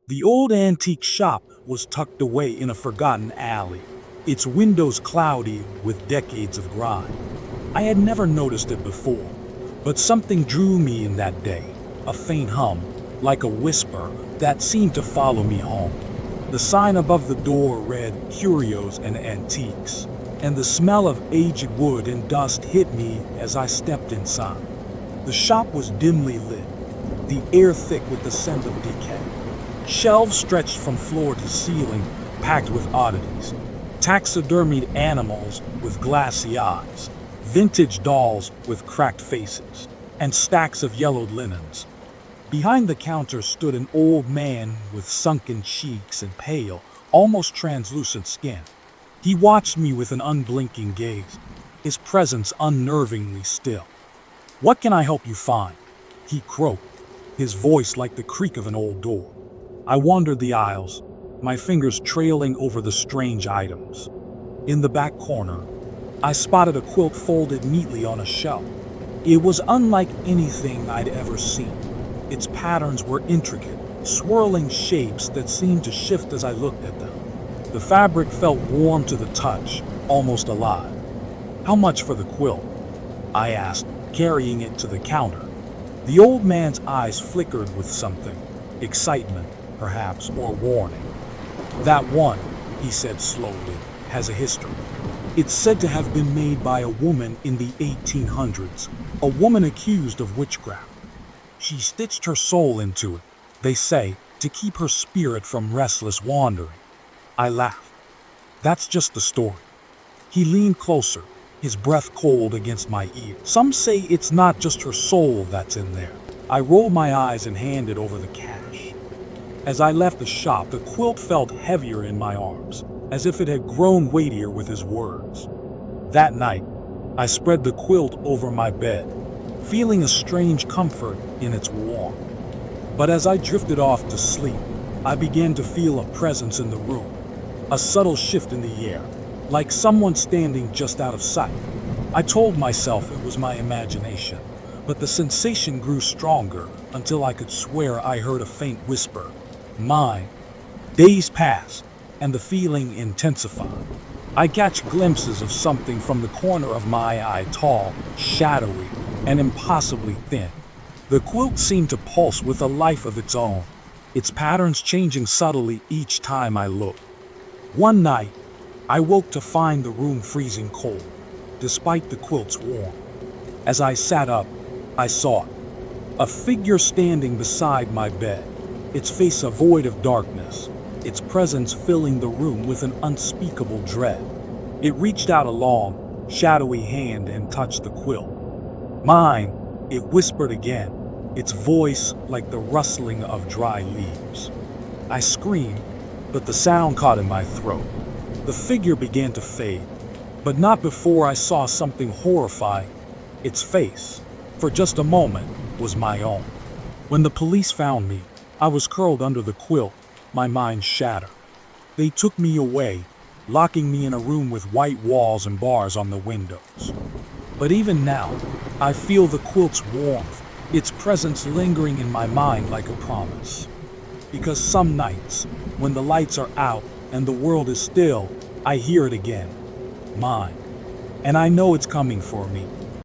The old antique shop was tucked away in a forgotten alley, its windows cloudy with decades of grime. I had never noticed it before, but something drew me in that day, a faint hum, like a whisper that seemed to follow me home. The sign above the door read Curios and Antiques, and the smell of aged wood and dust hit me as I stepped inside. The shop was dimly lit, the air thick with the scent of decay. Shelves stretched from floor to ceiling, packed with oddities. Taxidermied animals with glassy eyes, vintage dolls with cracked faces, and stacks of yellowed linens. Behind the counter stood an old man with sunken cheeks and pale, almost translucent skin. He watched me with an unblinking gaze, his presence unnervingly still. "What can I help you find?" he croaked, his voice like the creak of an old door. I wandered the aisles, my fingers trailing over the strange items. In the back corner, I spotted a quilt folded neatly on a shelf. It was unlike anything I'd ever seen. Its patterns were intricate, swirling shapes that seemed to shift as I looked at them. The fabric felt warm to the touch, almost alive. "How much for the quilt?" I asked, carrying it to the counter. The old man's eyes flickered with something, excitement, perhaps, or warning. "That one," he said slowly, "has a history. It's said to have been made by a woman in the 1800s, a woman accused of witchcraft. She stitched her soul into it, they say, to keep her spirit from restless wandering." I laughed. "That's just the story." He leaned closer, his breath cold against my ear. "Some say it's not just her soul that's in there." I rolled my eyes and handed over the cash. As I left the shop, the quilt felt heavier in my arms, as if it had grown weightier with his words. That night, I spread the quilt over my bed, feeling a strange comfort in its warmth. But as I drifted off to sleep, I began to feel a presence in the room, a subtle shift in the air, like someone standing just out of sight. I told myself it was my imagination, but the sensation grew stronger until I could swear I heard a faint whisper. Mine. Days passed, and the feeling intensified. I catch glimpses of something from the corner of my eye, tall, shadowy, and impossibly thin. The quilt seemed to pulse with a life of its own, its patterns changing subtly each time I looked. One night, I woke to find the room freezing cold, despite the quilt's warmth. As I sat up, I saw it. A figure standing beside my bed, its face a void of darkness, its presence filling the room with an unspeakable dread. It reached out a long, shadowy hand and touched the quilt. "Mine," it whispered again, its voice like the rustling of dry leaves. I screamed, but the sound caught in my throat. The figure began to fade, but not before I saw something horrifying. Its face, for just a moment, was my own. When the police found me, I was curled under the quilt, my mind shattered. They took me away, locking me in a room with white walls and bars on the windows. But even now, I feel the quilt's warmth, its presence lingering in my mind like a promise. Because some nights, when the lights are out and the world is still, I hear it again. Mine. And I know it's coming for me.